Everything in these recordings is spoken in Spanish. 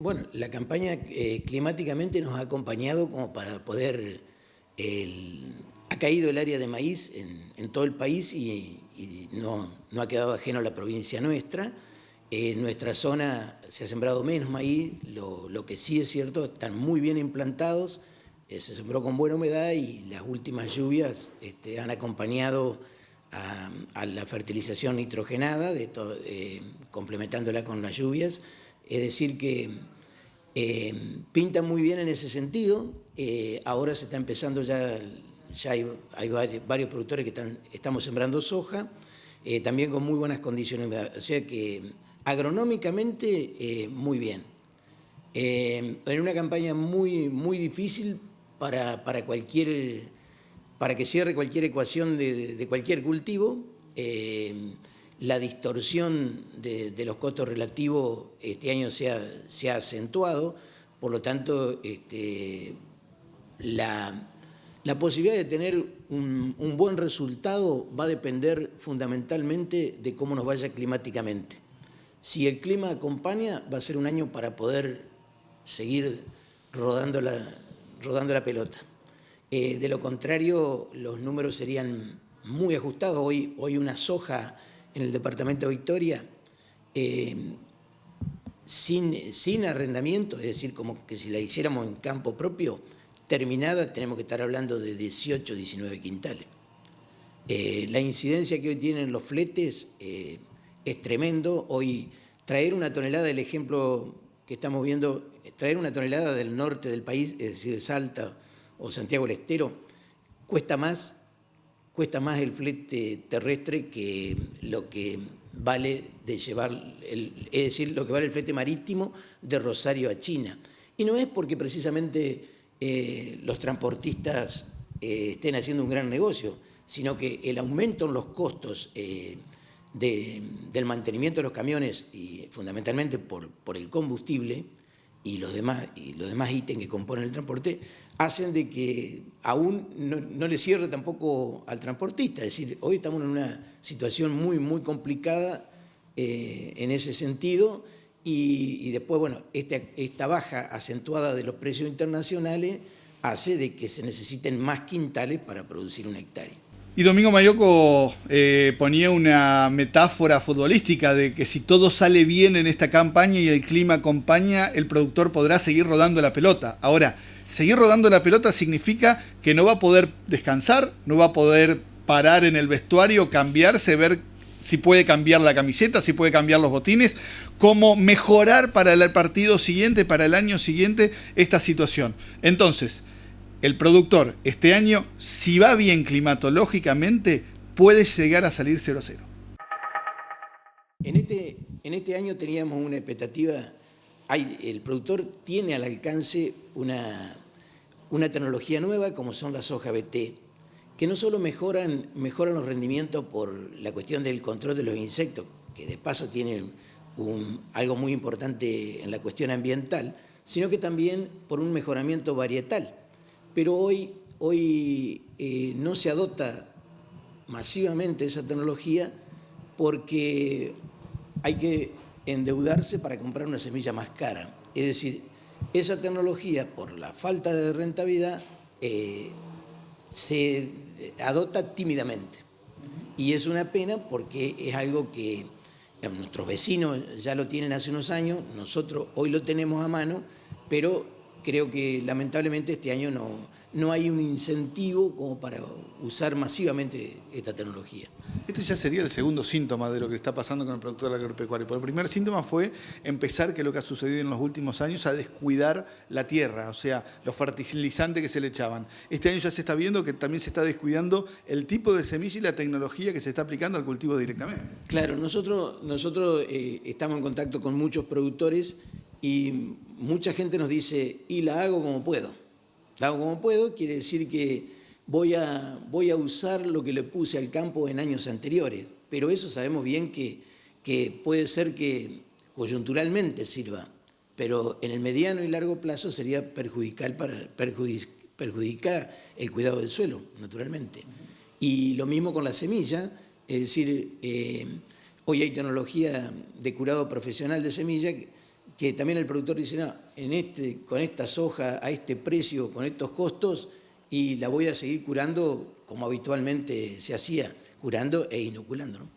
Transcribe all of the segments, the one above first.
Bueno, la campaña climáticamente nos ha acompañado como para poder... ha caído el área de maíz en todo el país y no ha quedado ajeno a la provincia nuestra. En nuestra zona se ha sembrado menos maíz, lo que sí es cierto, están muy bien implantados, se sembró con buena humedad y las últimas lluvias han acompañado a la fertilización nitrogenada, complementándola con las lluvias. Es decir que pinta muy bien en ese sentido. Ahora se está empezando ya hay varios productores que estamos sembrando soja, también con muy buenas condiciones de humedad. O sea que agronómicamente muy bien. En una campaña muy difícil para que cierre cualquier ecuación de cualquier cultivo. La distorsión de los costos relativos este año se ha acentuado, por lo tanto la posibilidad de tener un buen resultado va a depender fundamentalmente de cómo nos vaya climáticamente. Si el clima acompaña, va a ser un año para poder seguir rodando la pelota. De lo contrario, los números serían muy ajustados. Hoy una soja en el departamento de Victoria sin arrendamiento, es decir, como que si la hiciéramos en campo propio, terminada, tenemos que estar hablando de 18, 19 quintales. La incidencia que hoy tienen los fletes es tremendo. Hoy traer una tonelada, el ejemplo que estamos viendo, traer una tonelada del norte del país, es decir, de Salta o Santiago del Estero, cuesta más el flete terrestre que lo que vale de llevar, es decir, lo que vale el flete marítimo de Rosario a China. Y no es porque precisamente los transportistas estén haciendo un gran negocio, sino que el aumento en los costos del mantenimiento de los camiones, y fundamentalmente por el combustible y los demás ítems que componen el transporte, hacen de que aún no le cierre tampoco al transportista. Es decir, hoy estamos en una situación muy complicada en ese sentido, y después, bueno, esta baja acentuada de los precios internacionales hace de que se necesiten más quintales para producir una hectárea. Y Domingo Mayoco ponía una metáfora futbolística de que si todo sale bien en esta campaña y el clima acompaña, el productor podrá seguir rodando la pelota. Ahora, seguir rodando la pelota significa que no va a poder descansar, no va a poder parar en el vestuario, cambiarse, ver si puede cambiar la camiseta, si puede cambiar los botines, cómo mejorar para el partido siguiente, para el año siguiente, esta situación. Entonces, el productor este año, si va bien climatológicamente, puede llegar a salir 0-0. En este año teníamos una expectativa, el productor tiene al alcance una tecnología nueva como son las soja BT, que no solo mejoran los rendimientos por la cuestión del control de los insectos, que de paso tiene algo muy importante en la cuestión ambiental, sino que también por un mejoramiento varietal. Pero hoy no se adopta masivamente esa tecnología porque hay que endeudarse para comprar una semilla más cara. Es decir, esa tecnología, por la falta de rentabilidad, se adopta tímidamente. Y es una pena porque es algo que nuestros vecinos ya lo tienen hace unos años, nosotros hoy lo tenemos a mano, pero creo que lamentablemente este año no hay un incentivo como para usar masivamente esta tecnología. Este ya sería el segundo síntoma de lo que está pasando con el productor agropecuario. Porque el primer síntoma fue empezar, que es lo que ha sucedido en los últimos años, a descuidar la tierra, o sea, los fertilizantes que se le echaban. Este año ya se está viendo que también se está descuidando el tipo de semilla y la tecnología que se está aplicando al cultivo directamente. Claro, nosotros estamos en contacto con muchos productores y mucha gente nos dice, y la hago como puedo. La hago como puedo quiere decir que voy a usar lo que le puse al campo en años anteriores, pero eso sabemos bien que puede ser que coyunturalmente sirva, pero en el mediano y largo plazo sería perjudicar el cuidado del suelo, naturalmente. Y lo mismo con la semilla, es decir, hoy hay tecnología de curado profesional de semilla que también el productor dice, no, con esta soja, a este precio, con estos costos, y la voy a seguir curando como habitualmente se hacía, curando e inoculando, ¿no?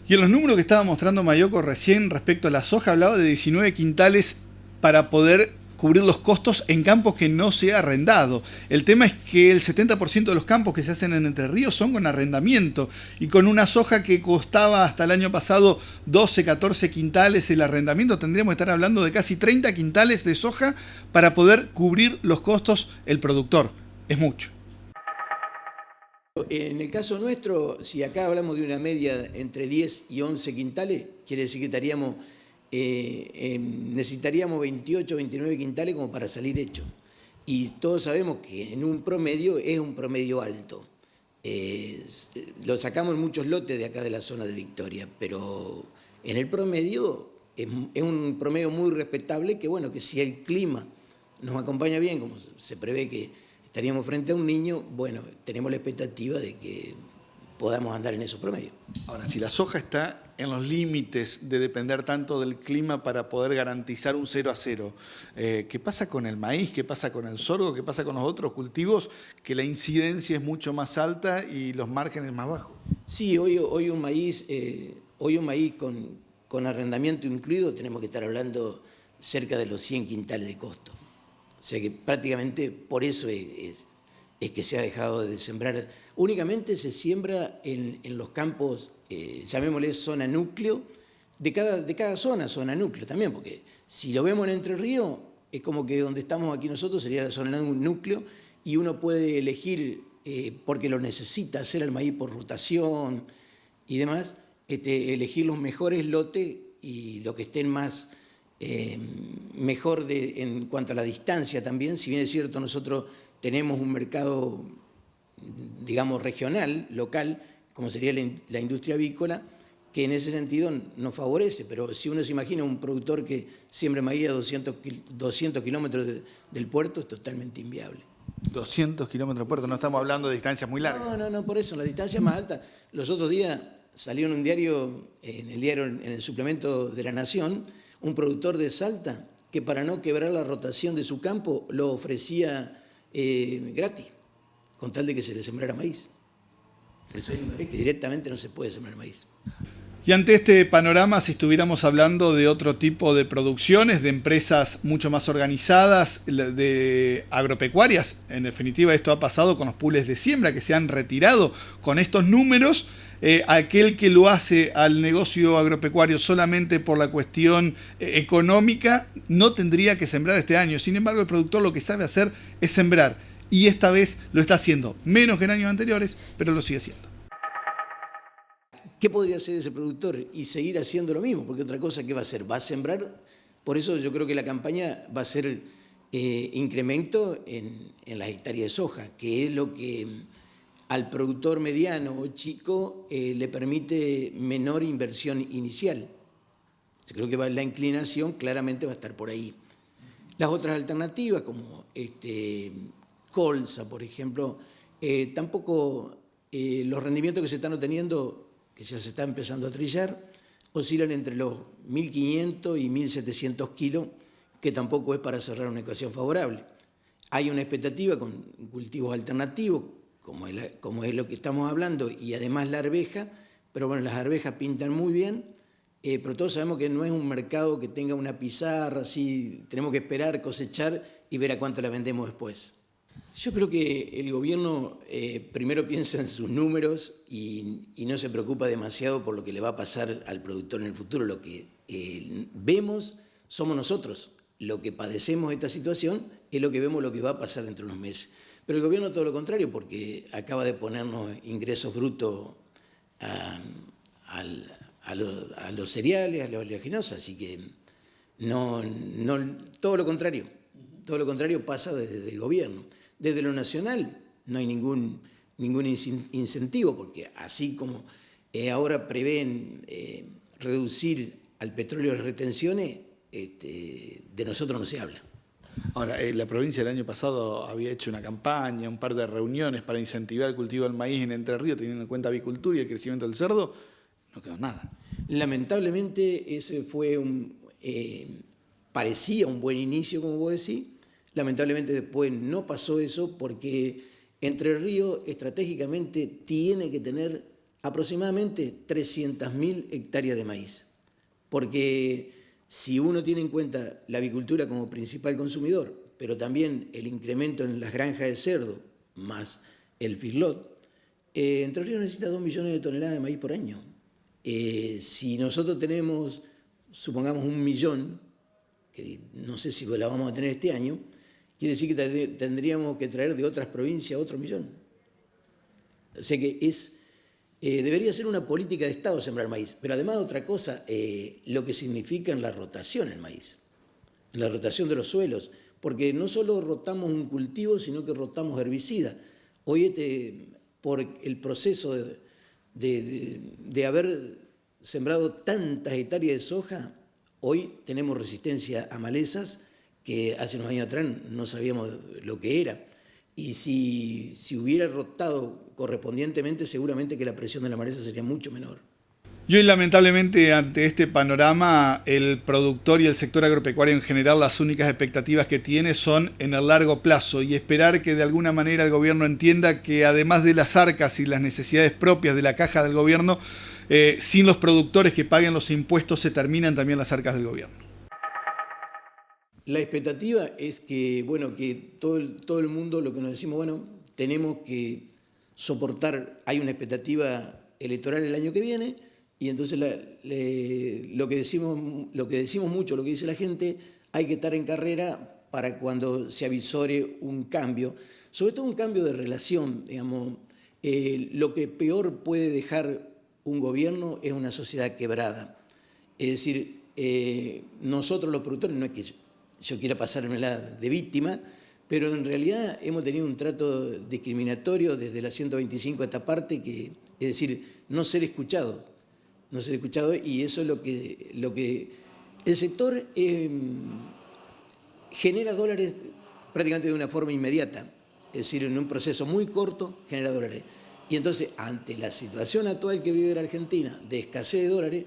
Y en los números que estaba mostrando Mayoko recién respecto a la soja, hablaba de 19 quintales para poder cubrir los costos en campos que no se ha arrendado. El tema es que el 70% de los campos que se hacen en Entre Ríos son con arrendamiento, y con una soja que costaba hasta el año pasado 12, 14 quintales el arrendamiento, tendríamos que estar hablando de casi 30 quintales de soja para poder cubrir los costos el productor. Es mucho. En el caso nuestro, si acá hablamos de una media entre 10 y 11 quintales, quiere decir que necesitaríamos 28 o 29 quintales como para salir hecho. Y todos sabemos que en un promedio es un promedio alto. Lo sacamos en muchos lotes de acá de la zona de Victoria, pero en el promedio es un promedio muy respetable que, bueno, que si el clima nos acompaña bien, como se prevé que estaríamos frente a un niño, bueno, tenemos la expectativa de que podamos andar en esos promedios. Ahora, si la soja está en los límites de depender tanto del clima para poder garantizar un 0-0, ¿qué pasa con el maíz? ¿Qué pasa con el sorgo? ¿Qué pasa con los otros cultivos? Que la incidencia es mucho más alta y los márgenes más bajos. Sí, hoy un maíz con arrendamiento incluido tenemos que estar hablando cerca de los 100 quintales de costo. O sea que prácticamente por eso es que se ha dejado de sembrar. Únicamente se siembra en los campos, llamémosle zona núcleo, de cada zona núcleo también, porque si lo vemos en Entre Ríos, es como que donde estamos aquí nosotros sería la zona núcleo, y uno puede elegir, porque lo necesita, hacer el maíz por rotación y demás, elegir los mejores lotes y los que estén más mejor en cuanto a la distancia también. Si bien es cierto, nosotros tenemos un mercado, digamos, regional, local, como sería la industria avícola, que en ese sentido nos favorece, pero si uno se imagina un productor que siembra maíz a 200 kilómetros del puerto, es totalmente inviable. 200 kilómetros de puerto, no estamos hablando de distancias muy largas. No, por eso, la distancia más alta. Los otros días salió en un diario, en el suplemento de La Nación, un productor de Salta que para no quebrar la rotación de su campo lo ofrecía gratis, con tal de que se le sembrara maíz. Eso es que directamente no se puede sembrar maíz. Y ante este panorama, si estuviéramos hablando de otro tipo de producciones, de empresas mucho más organizadas, de agropecuarias, en definitiva esto ha pasado con los pools de siembra que se han retirado con estos números. Aquel que lo hace al negocio agropecuario solamente por la cuestión económica no tendría que sembrar este año. Sin embargo, el productor lo que sabe hacer es sembrar, y esta vez lo está haciendo menos que en años anteriores, pero lo sigue haciendo. ¿Qué podría hacer ese productor? Y seguir haciendo lo mismo, porque otra cosa, ¿qué va a hacer? Va a sembrar. Por eso yo creo que la campaña va a ser incremento en las hectáreas de soja, que es lo que al productor mediano o chico le permite menor inversión inicial. Yo creo que la inclinación claramente va a estar por ahí. Las otras alternativas, como colza, por ejemplo, tampoco los rendimientos que se están obteniendo, que ya se está empezando a trillar, oscilan entre los 1.500 y 1.700 kilos, que tampoco es para cerrar una ecuación favorable. Hay una expectativa con cultivos alternativos, como es lo que estamos hablando, y además la arveja, pero bueno, las arvejas pintan muy bien, pero todos sabemos que no es un mercado que tenga una pizarra, así tenemos que esperar, cosechar y ver a cuánto la vendemos después. Yo creo que el gobierno primero piensa en sus números y no se preocupa demasiado por lo que le va a pasar al productor en el futuro. Lo que vemos somos nosotros. Lo que padecemos de esta situación es lo que vemos, lo que va a pasar dentro de unos meses. Pero el gobierno todo lo contrario, porque acaba de ponernos ingresos brutos a los cereales, a los oleaginosos, así que todo lo contrario pasa desde el gobierno. Desde lo nacional no hay ningún incentivo, porque así como ahora prevén reducir al petróleo las retenciones, de nosotros no se habla. Ahora, la provincia el año pasado había hecho una campaña, un par de reuniones para incentivar el cultivo del maíz en Entre Ríos, teniendo en cuenta avicultura y el crecimiento del cerdo. No quedó nada. Lamentablemente ese fue parecía un buen inicio, como vos decís. Lamentablemente después no pasó eso porque Entre Ríos estratégicamente tiene que tener aproximadamente 300.000 hectáreas de maíz. Porque si uno tiene en cuenta la avicultura como principal consumidor, pero también el incremento en las granjas de cerdo, más el feedlot, Entre Ríos necesita 2 millones de toneladas de maíz por año. Si nosotros tenemos, supongamos, 1 millón, que no sé si la vamos a tener este año, quiere decir que tendríamos que traer de otras provincias otro millón. O sea que debería ser una política de Estado sembrar maíz. Pero además otra cosa, lo que significa en la rotación el maíz, en la rotación de los suelos, porque no solo rotamos un cultivo, sino que rotamos herbicidas. Hoy por el proceso de haber sembrado tantas hectáreas de soja, hoy tenemos resistencia a malezas que hace unos años atrás no sabíamos lo que era. Y si hubiera rotado correspondientemente, seguramente que la presión de la maleza sería mucho menor. Y hoy, lamentablemente, ante este panorama, el productor y el sector agropecuario en general, las únicas expectativas que tiene son en el largo plazo y esperar que de alguna manera el gobierno entienda que además de las arcas y las necesidades propias de la caja del gobierno, sin los productores que paguen los impuestos se terminan también las arcas del gobierno. La expectativa es que, bueno, que todo el mundo, lo que nos decimos, bueno, tenemos que soportar, hay una expectativa electoral el año que viene, y entonces lo que decimos mucho, lo que dice la gente, hay que estar en carrera para cuando se avisore un cambio, sobre todo un cambio de relación, digamos. Lo que peor puede dejar un gobierno es una sociedad quebrada. Es decir, nosotros los productores, no es que yo quiera pasármela de víctima, pero en realidad hemos tenido un trato discriminatorio desde la 125 a esta parte, es decir, no ser escuchado, y eso es lo que el sector genera dólares prácticamente de una forma inmediata, es decir, en un proceso muy corto genera dólares. Y entonces, ante la situación actual que vive la Argentina, de escasez de dólares,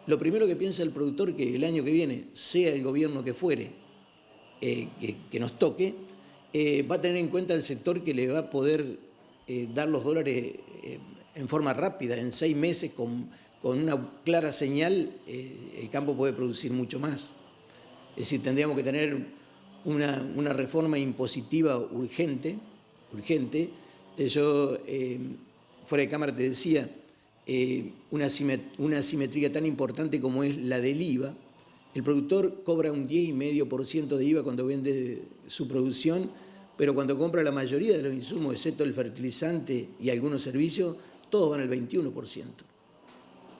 lo primero que piensa el productor, que el año que viene, sea el gobierno que fuere, que nos toque, va a tener en cuenta el sector que le va a poder dar los dólares en forma rápida, en 6 meses, con una clara señal, el campo puede producir mucho más. Es decir, tendríamos que tener una reforma impositiva urgente. Yo, fuera de cámara, te decía, una asimetría tan importante como es la del IVA. El productor cobra un 10,5% de IVA cuando vende su producción, pero cuando compra la mayoría de los insumos, excepto el fertilizante y algunos servicios, todos van al 21%.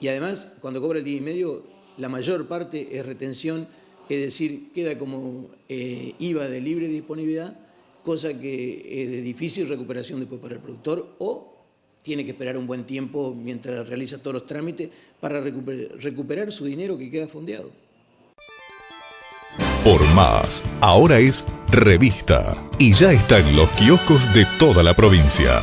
Y además, cuando cobra el 10,5%, la mayor parte es retención, es decir, queda como IVA de libre disponibilidad, cosa que es de difícil recuperación después para el productor, o tiene que esperar un buen tiempo mientras realiza todos los trámites para recuperar su dinero que queda fondeado. Por Más, ahora es revista y ya está en los kioscos de toda la provincia.